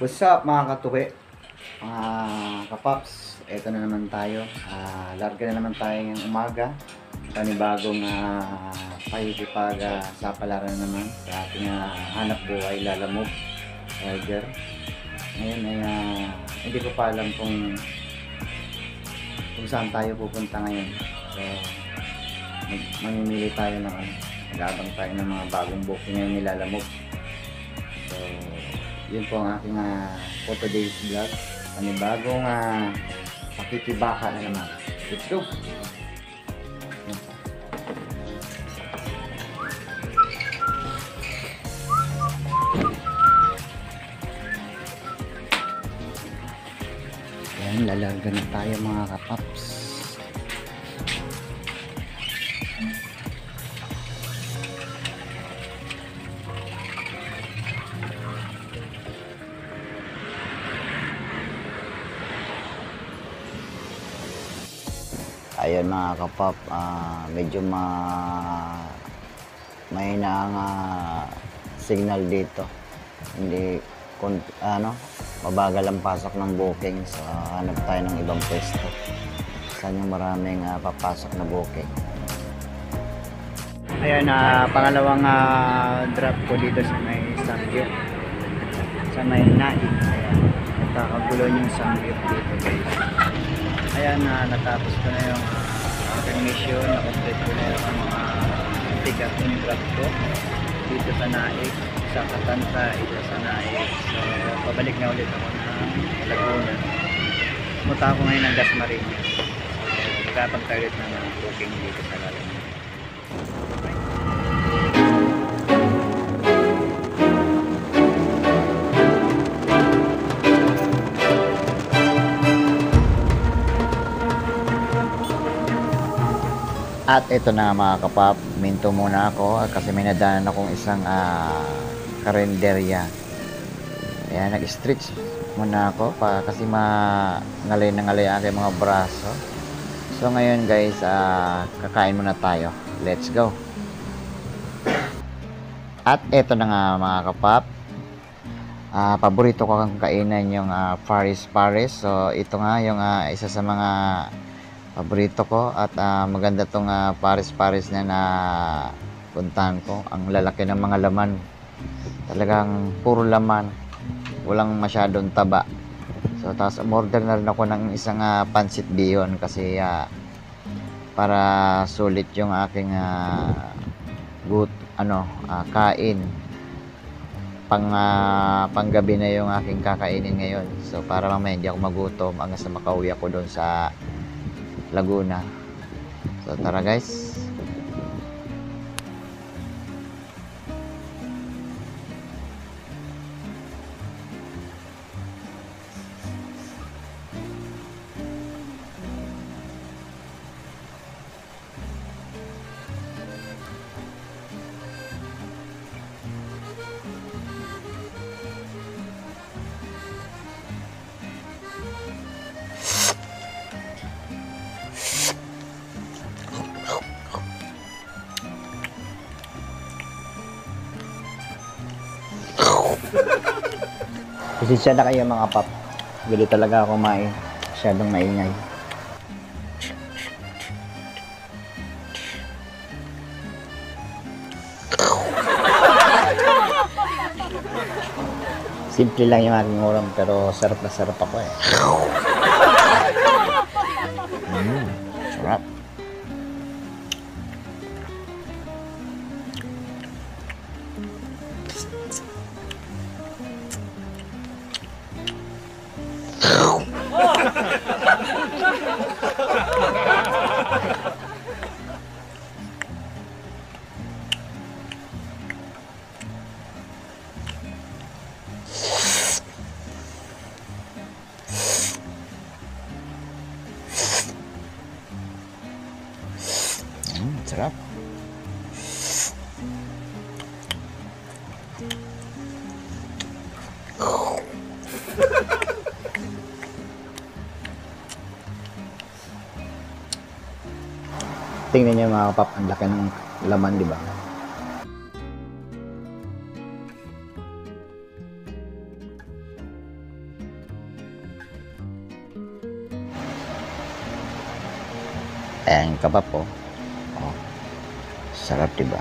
What's up mga katuwi, mga kapaps, eto na naman tayo, larga na naman tayo ngayong umaga, panibagong pakikipag sapalaran na naman sa ating hanap buhay, lalamog, rider. Ngayon ay hindi ko pa alam kung saan tayo pupunta ngayon, so mamimili tayo ng mag-aabang tayo ng mga bagong booking ngayon nilalamog. So yun po ang aking for today's vlog, panibagong pakikibaka na naman. Let's go! Yan, lalarga na tayo mga kapaps. Ayan mga kapap, medyo may signal dito. Hindi mabagal ang pasok ng booking, so hanap tayo ng ibang pwesto. Saan yung maraming papasok na booking. Ayan, pangalawang drop ko dito sa may Samgyup, sa may Naik. Ayan, nagkakagulo yung Samgyup dito guys. Ayan, natapos ko na yung aking mission, na-complete ko na yung mga pick-up yung drop ko dito sa Naik, sa Katanta, ito sa Naik. So pabalik na ulit ako ng Laguna. Pumunta ako ngayon ng Dasmariñas. Magkapag ulit na ng booking dito sa Laguna. At ito na mga kapap, minto muna ako kasi may nadaanan akong isang karinderya. Ayan, nag-stretch muna ako kasi ngalay na ngalay ang aking mga braso. So ngayon guys, kakain muna tayo. Let's go! At ito na nga mga kapap, paborito ko kang kainan yung Paris. So ito nga yung isa sa mga paborito ko at maganda tong Paris na puntahan ko. Ang lalaki ng mga laman, talagang puro laman, walang masyadong taba. So tapos umorder na rin ako ng isang pancit bihon kasi para sulit yung aking kain. Panggabi na yung aking kakainin ngayon, so para mamaya hindi ako magutom hanggang sa makauwi ako doon sa Laguna. So tara guys. Pasensya na kayo mga pap, gali talaga ako masyadong maingay. Simple lang yung aking ulam pero sarap na sarap ako eh. Sarap. Sarap. Tingnan niyo mga kapap, ang laki ng laman, di ba? Ayan, kabab po. Oh, sarap diba?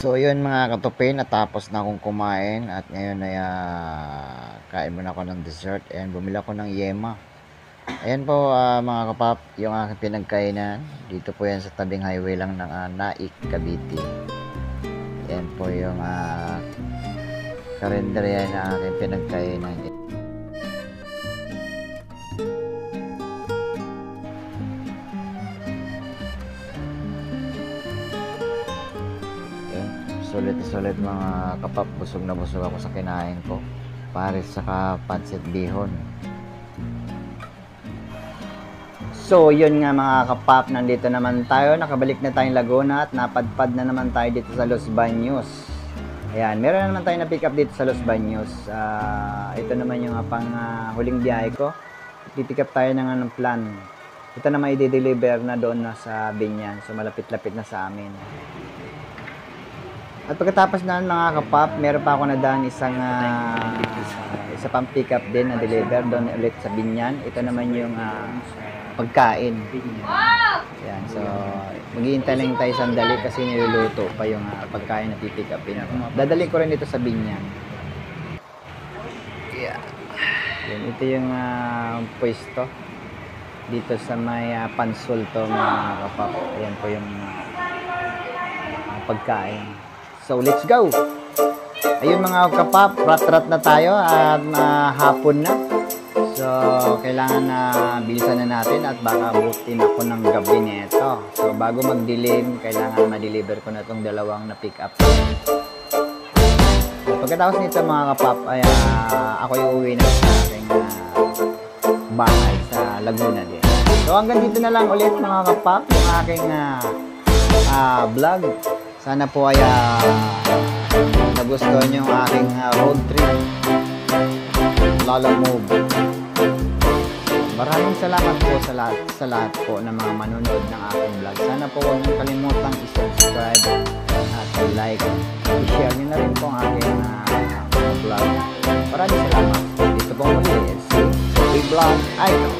So yun mga katupi, natapos na akong kumain at ngayon ay kain muna ako ng dessert and bumili ako ng yema. Ayan po mga kapap, yung aking pinagkainan. Dito po yan sa tabing highway lang ng Naik, Cavite. Ayan po yung karinderya na aking pinagkainan. Sulit mga kapap, busog na busog ako sa kinain ko. Pares saka pancit bihon. So yun nga mga kapap, nandito naman tayo, nakabalik na tayong Laguna at napadpad na naman tayo dito sa Los Baños. Ayan, meron na naman tayo na pick up dito sa Los Baños. Ito naman yung pang huling biyahe ko. Pipick up tayo ng plan. Ito naman i-deliver na doon na sa Binyan. So malapit-lapit na sa amin. At pagkatapos na mga kapap, meron pa ako nadaan isa pang pick up din na deliver doon ulit sa Binyan. Ito naman yung pagkain. Yan, so mag-iintay lang tayo sandali kasi niluluto pa yung pagkain na pipick upin. Dadalhin ko rin ito sa Binyan. Yeah. Yan, ito yung pwesto dito sa may Pansulto mga kapap. Ayan po yung pagkain. So, let's go! Ayun mga kapap, rat-rat na tayo at hapon na. So, kailangan na bilisan na natin at baka abutin ako ng gabi nito. So, bago magdilim, kailangan ma-deliver ko na itong dalawang na pick up. So, pagkatapos nito mga kapap, ay ako uuwi na sa aking bahay sa Laguna din. So, hanggang dito na lang ulit mga kapap, yung aking vlog. Sana po ay nagustuhan nyo yung aking road trip. Lolo Move. Maraming salamat po sa lahat po ng mga manonood ng aking vlog. Sana po huwag nyo kalimutang i-subscribe at i-like. I-share nyo na rin po ang aking vlog. Maraming salamat. Dito po muli. Big Vlog Icon.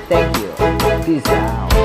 Thank you. Peace out.